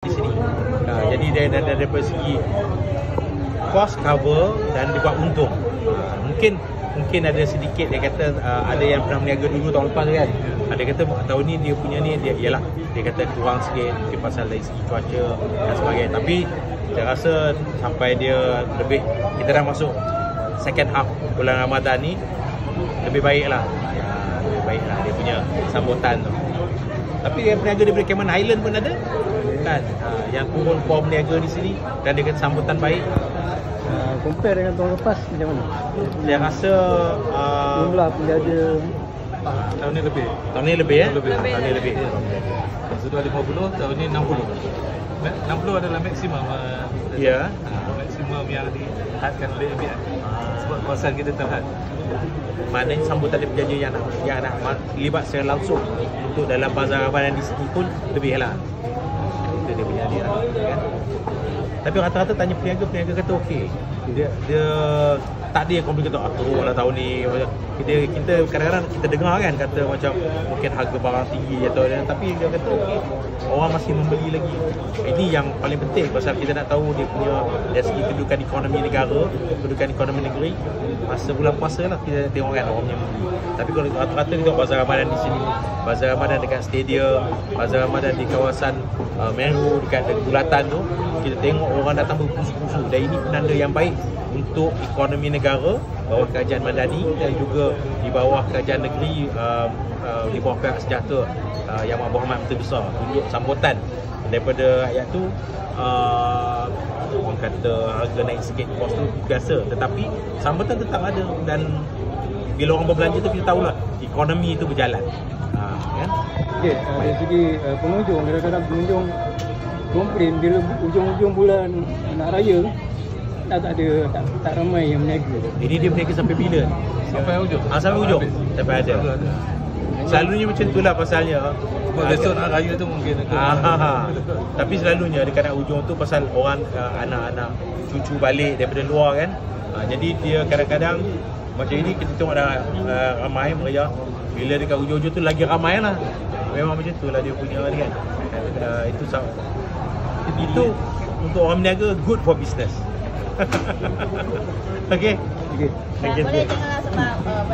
di sini. Jadi dari segi cost cover dan dibuat untung. Mungkin ada sedikit dia kata ada yang pernah berniaga dulu tahun lepas kan. Ada kata tahun ni dia punya ni dia ialah dia kata kurang sikit mungkin pasal dari segi cuaca dan sebagainya. Tapi saya rasa sampai dia lebih kita dah masuk second half bulan Ramadan ni lebih baiklah. Lebih baiklah dia punya sambutan tu. Tapi yang berniaga daripada Cayman Island pun ada kan, yang turun form berniaga di sini dan dia kata sambutan baik. Compare dengan tahun lepas macam mana? Saya rasa jumlah penjaga tahun ni lebih. Tahun ni lebih Lebih. Tahun ni lebih. Sudah 50, tahun ni 60. 60 adalah maksimum. Ya. Maksimum yang dihadkan oleh ABN. Sebab kawasan kita terhad. Maknanya sambutan dari penjaja yang nak terlibat secara langsung untuk dalam bazar Ramadan di sini pun lebih lah. Itu dia punya dia kan. Tapi rata-rata tanya peniaga kata okey. Dia tak ada yang komplain kata turun lah tahun ni. Kita kadang-kadang kita dengar kan kata macam mungkin harga barang tinggi atau tapi dia kata okey, orang masih membeli lagi. Ini yang paling penting pasal kita nak tahu dia punya dari segi kedudukan ekonomi negara, kedudukan ekonomi negeri. Masa bulan puasa lah kita tengok kan orang yang membeli. Tapi kalau rata-rata kita tengok bazar Ramadan di sini, bazar Ramadan dekat stadium, bazar Ramadan di kawasan Meru dekat Bulatan tu, kita tengok orang datang berpusu-pusu. Dan ini penanda yang baik untuk ekonomi negara bawah kerajaan Madani dan juga di bawah kerajaan negeri di bawah pihak sejahtera Yang Berhormat Menteri Besar tunjuk sambutan daripada rakyat tu. Orang kata harga naik sikit kos tu biasa, tetapi sambutan tetap ada dan bila orang berbelanja tu kita tahulah ekonomi itu berjalan. Kan? okay, dari segi pengunjung, kadang-kadang pengunjung komplain bila hujung-hujung bulan nak raya tak ramai yang berniaga. Ini dia berniaga sampai bila? Sampai hujung. Sampai hujung. Sampai ada. Selalunya macam itulah pasalnya. Sebab besok nak raya tu mungkin Tapi selalunya dekat nak hujung tu pasal orang anak-anak cucu balik daripada luar kan. Jadi dia kadang-kadang macam ini kita tengok dah ramai meriah. Bila dekat hujung-hujung tu lagi ramai lah. Memang macam tu lah dia punya ni kan. Itu untuk orang berniaga good for business. Okay. Boleh tengoklah sebab